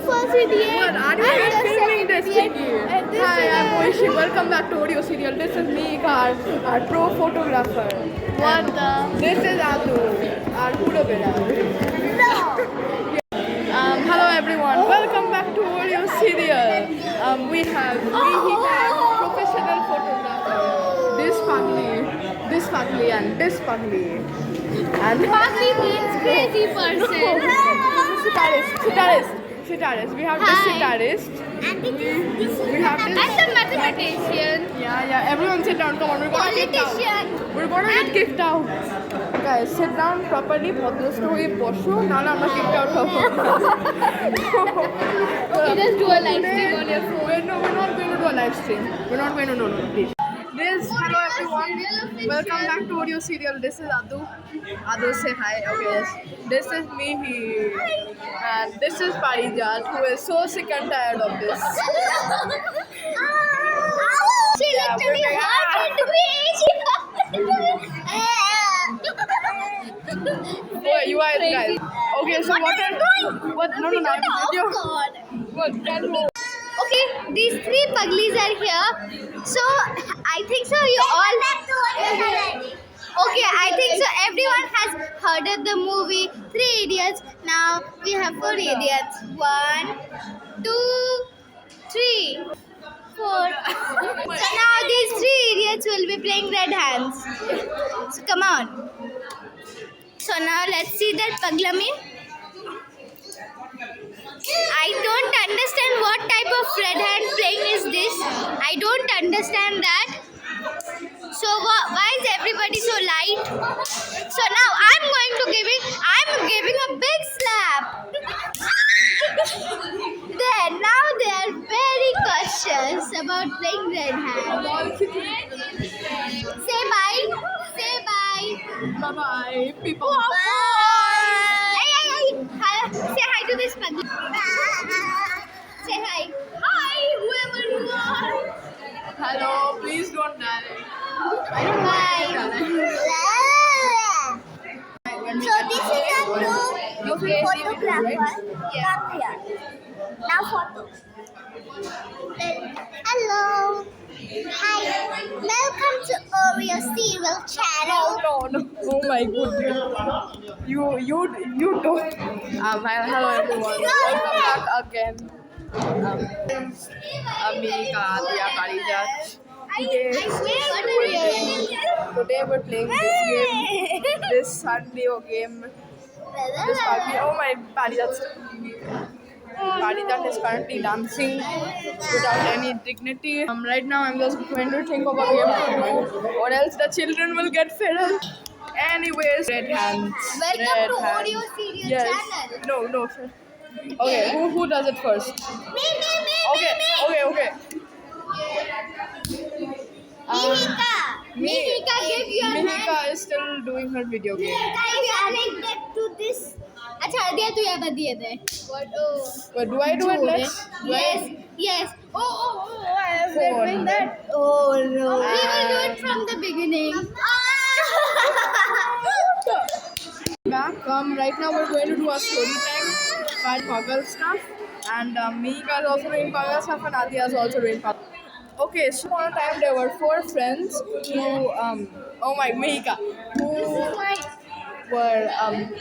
first idiot. What? Are you I'm the filming second this idiot. thingy? And this Hi, is I'm Moishi. Welcome back to Audio Serial. This is me, our pro photographer. What the? This is Adu, our photo bearer. No. Hello everyone. Welcome back to Audio Serial. We have professional photographer. This Pagli, and this Pagli. And Pagli means crazy person. Sitarist. We have this Hi. sitarist. And this We have this. and the mathematician. Yeah. Everyone sit down. Come on. We're gonna get out. Politician. We're gonna get kicked out. Guys, sit down properly. ভদ্রস্থ হয়ে বসো, নাহলে আমরা kicked out হবো। Okay, just do a live stream on your phone. No, we're not going to do a live stream. We're not going to. No, please. Hello everyone. Welcome back to Audio Serial. This is Adu. Adu, say hi. Okay, yes. This is me, and this is Parijat, who is so sick and tired of this. She Yeah, literally we're- hurted me. She hurted me. Wait, you are guys. Okay, so what are what? No, I'm video. Oh God. What? Can you? Okay, these three pugglies are here. So I think so. You all. Okay, I think so. Everyone has heard of the movie Three Idiots. Now we have 4 idiots. 1, 2, 3, 4. So now these 3 idiots will be playing Red Hands. So come on. So now let's see that Paglami. I don't understand what type of red hand playing is this. I don't understand that. So why is everybody so light? So now I'm giving a big slap. Now they are very cautious about playing red hand. Say bye. Say bye. Bye bye, people. Hey. Say hi to this puggy. Say hi. Hi, whoever you are. Hello, please don't direct. Bye. So this is a new photographer. Come here. Now photo. Hello. Hi. Welcome to Oreo Serial Channel. No. Oh my goodness. You don't. Hello everyone. Welcome back again. Amika, Adia, Parijat. Today we're playing this game. This Sunday game. This party. Oh my, Parijat is currently dancing without any dignity. Right now I'm just going to think of a game to do, or else the children will get feral. Anyways, red hands. Welcome Red to hands. Audio Serial Yes. Channel. No. Okay, who does it first? Me. Okay. Mihika, give your hand. Mihika is still doing her video game. I connected to this. अच्छा दिया तू यहाँ पर दिए थे. What? Oh. But do I do it next? Yes. Oh. I am Phone. doing that. Oh no. We will do it from the beginning. Back. Right now we're going to do a story time by puzzle stuff, and Mihika is also doing puzzle stuff, and Adia is also doing puzzle. Okay, so one time there were 4 friends who Mihika,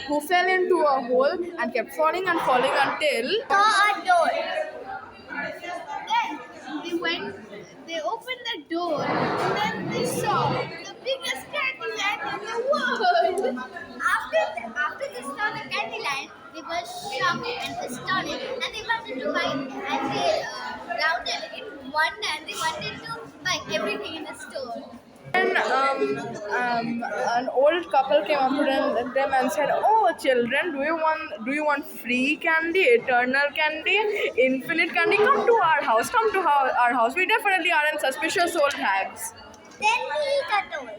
who fell into a hole and kept falling until Saw a door. Then they opened the door, and then they saw the biggest Candyland in the world. After they saw the Candyland, they were shocked and astonished, and they wanted to buy, and they rounded in one, and they wanted to buy everything in the store. And an old couple came up to them and said, "Oh, children, do you want free candy, eternal candy, infinite candy? Come to our house. Come to our house. We definitely aren't suspicious old hags." Then Mihika told,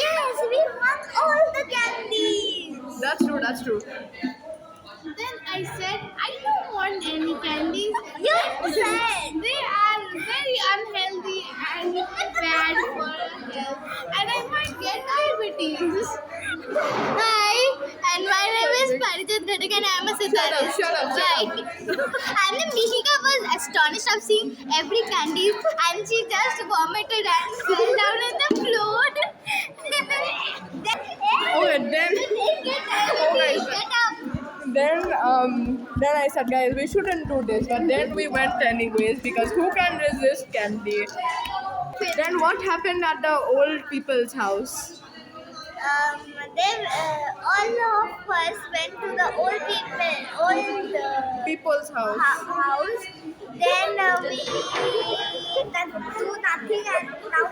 "Yes, we want all the candies." That's true. Then I said, "I don't want any candies. You said they are very unhealthy and bad for health, and I might get diabetes." Hi, and my name is Parijat Ghatak and I am a sitarist. Shut up. Right. And then Mihika was astonished of seeing every candy, and she just vomited and fell down on the floor. Okay, then- Get up. Then I said, guys, we shouldn't do this, but then we went anyways because who can resist candy? Then what happened at the old people's house? Then all of us went to the old People's house. house. Then we do nothing and now.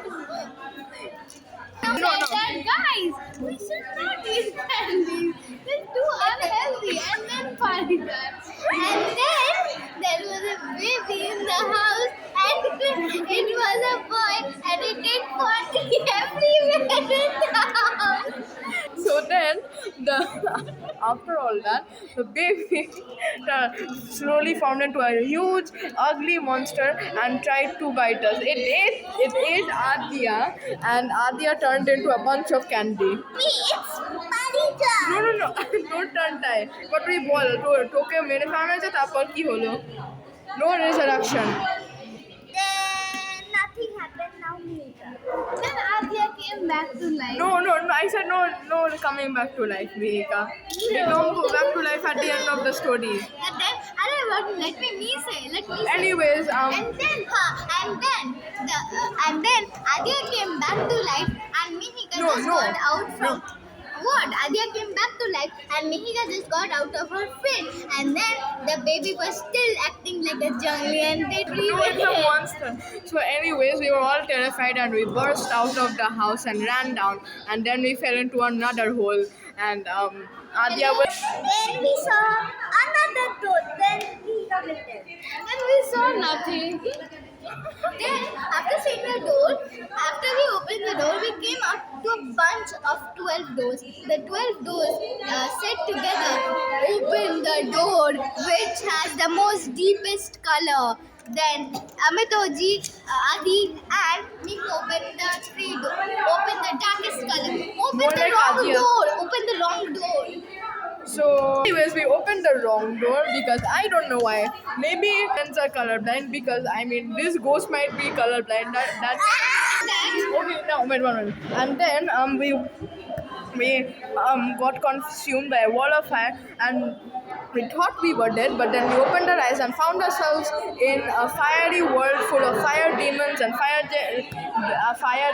No. Guys, we should not eat candy. It's too unhealthy. And then Parika. And then there was a baby in the house, and it was a boy, and it did party everywhere in the house. So then, after all that, the baby slowly formed into a huge, ugly monster and tried to bite us. It ate Adya, and Adya turned into a bunch of candy. It's Parika. No, don't turn tie. But we ball. Toke mere family je tapor ki holo? No resurrection. Then nothing happened. Now Mika. Then Adya came back to life. No. I said no coming back to life, Mihika. They don't go back to life at the end of the story. And then, let me say. Anyways, And then Adya came back to life, and Mihika just got out from. What? Adya came back to life, and Mihika just got out of her fit, and then the baby was still acting like a jungle, and they No, it's a monster. So anyways, we were all terrified and we burst out of the house and ran down, and then we fell into another hole, and Adya was... Then we saw another door. Then we saw nothing. Then, after seeing the door, after we opened the door, we came up to a bunch of 12 doors. The 12 doors set together opened the door which has the most deepest color. Then Amitoji, Adi and me opened the opened the darkest color. Opened the wrong door. Opened the wrong door. So, anyways, we opened the wrong door because I don't know why. Maybe friends are colorblind because this ghost might be colorblind. That's okay. No, wait one minute. And then we got consumed by a wall of fire, and we thought we were dead, but then we opened our eyes and found ourselves in a fiery world full of fire demons and fire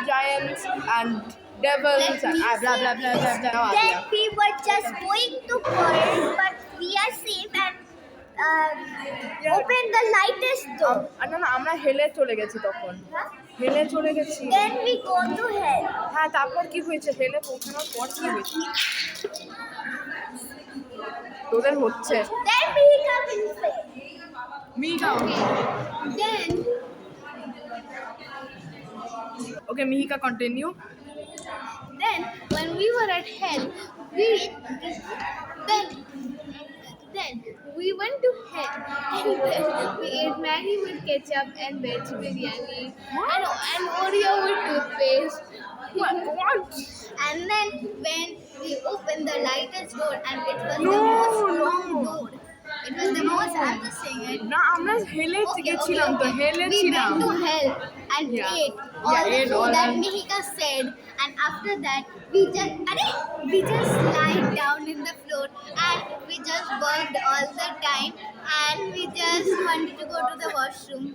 giants and devils and blah blah blah blah blah. Then we were just going to forest, but we are safe and open the lightest door. আমরা হেলে চলে গেছি তখন হেলে চলে গেছি Then we go to hell. হ্যাঁ তারপর কি হয়েছে হেলে পৌঁছানোর পর কি হয়েছে তোদের হচ্ছে Then we come in faith. Miheeka Then okay Mihika continue. Then when we were at hell, then we went to hell, and then we ate Maggi with ketchup and veg biryani and Oreo with toothpaste. What? And then when we opened the lightest door, and it was No, the most no. long door. It was the most. I'm just saying it. না আমরা হেলে গেছিলাম তো হেলে We ছিলাম went to hell and Yeah. ate all the ate food all that that. Mihika said, and after that we just lied down in the floor, and we just worked all the time, and we just wanted to go to the washroom.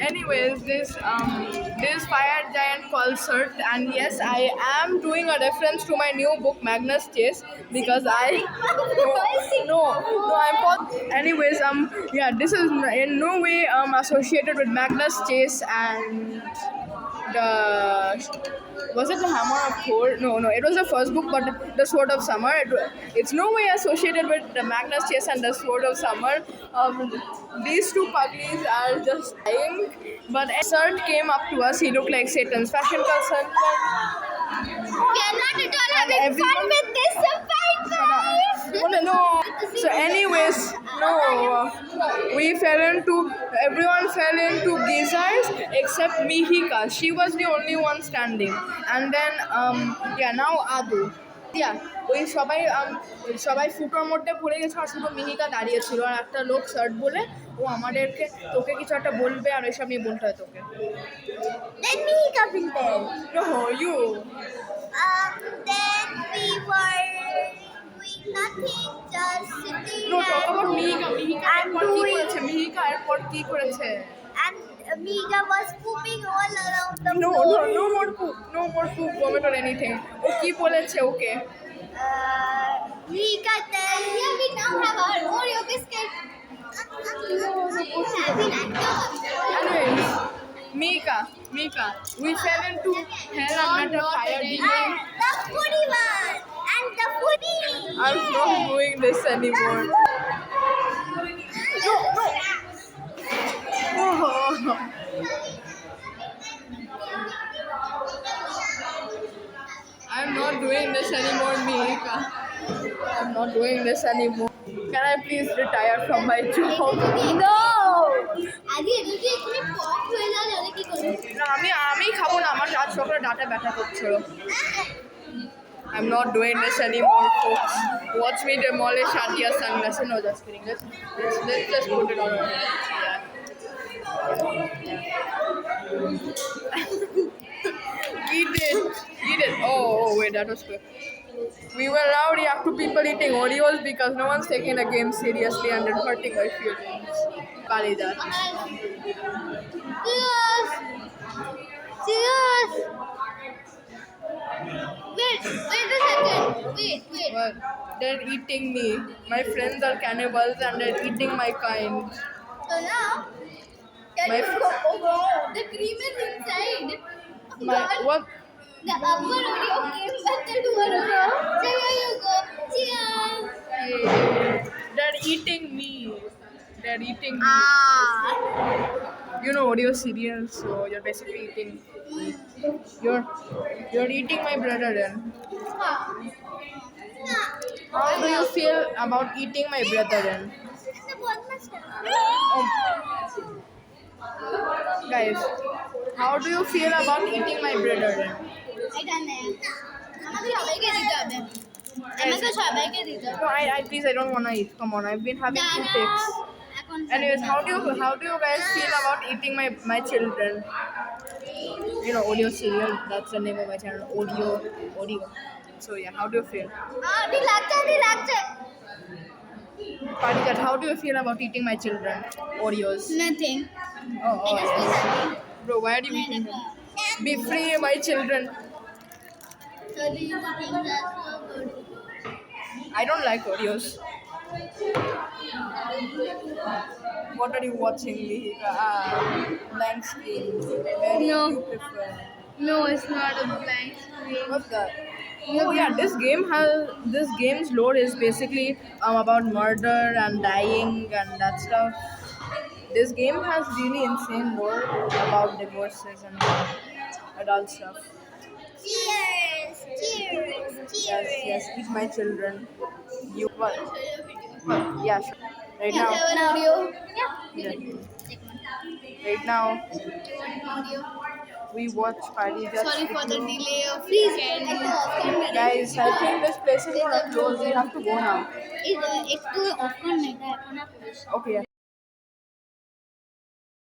Anyways, this fire giant called Surt, and yes, I am doing a reference to my new book Magnus Chase because anyways, this is in no way associated with Magnus Chase and was it the Hammer of Thor? No, it was the first book, but the Sword of Summer. It's no way associated with the Magnus Chase and the Sword of Summer. These two puppies are just dying. But Surt came up to us. He looked like Satan's fashion consultant. We are not at all having fun with this fight, guys. No. So, anyways, everyone fell into geysers except Mihika. She was the only one standing. And then, now Adu. Sadia ওই সবাই ফুটোর মধ্যে পড়ে গেছে আর শুধু মিহিকা দাঁড়িয়ে ছিল আর একটা লোক শার্ট বলে ও আমাদেরকে তোকে কিছু একটা বলবে আর ওইসব নিয়ে বলতে হয় তোকে Then me coming there. No, you. Then we were doing nothing, just sitting No, talk about Mihika. Mihika and এরপর কি করেছে? and Mika was pooping all around the No, floor. no more poop. No more poop, vomit or anything. ও কি বলেছে ওকে? Mika tell yeah, we now have our Oreo biscuit. Anyways, Mika, we fell into hell and met a fire demon. And the foodie one and the foodie. I'm not doing this anymore. Oh. I'm not doing this anymore, Mika. I'm not doing this anymore. Can I please retire from my job? No. আগে যদি এখানে pop হয়ে যায় তাহলে কি করবে? না আমি খাবো না আমার রাত সকালে ডাটা ব্যথা করছিল I'm not doing this anymore, folks. Watch me demolish Adia's sunglasses. No, just kidding. Let's just put it on our head. Yeah. Eat it. Oh, wait, that was good. We will now react to people eating Oreos because no one's taking the game seriously and they're hurting my feelings. Kalida. Cheers. Wait a second. Wait. Well, they're eating me. My friends are cannibals and they're eating my kind. So now, My the cream is inside. What? The upper Oreo came back to lower Oreo. So here you go. Cheers. They're eating me. They're eating me. Ah. You know Oreo cereal, so you're basically eating. You're eating my brother then. How do you feel about eating my brother then? Guys, how do you feel about eating my brother then? No, I please I don't wanna eat. Come on, I've been having two takes. Anyways, how do you guys feel about eating my children? You know Oreo cereal. That's the name of my channel. Oreo. So yeah, how do you feel? Parijat, how do you feel about eating my children? Oreos. Nothing. Oh. Bro, why are you eating them? Be free, my children. So these are things that are so good. I don't like Oreos. What are you watching, Mihika? Blank screen. Very No. beautiful. No, it's not a blank screen. What's that? Oh yeah, this game's lore is basically about murder and dying and that stuff. This game has really insane lore about divorces and adult stuff. Cheers! Yes, eat my children. You what? Yeah, sure. Right now. Have an audio. Yeah. Right now, Audio. we watch Parijat. Sorry for the delay of please. Guys, I think this place is gonna close. We have to go now. It's too often. Okay. Yeah.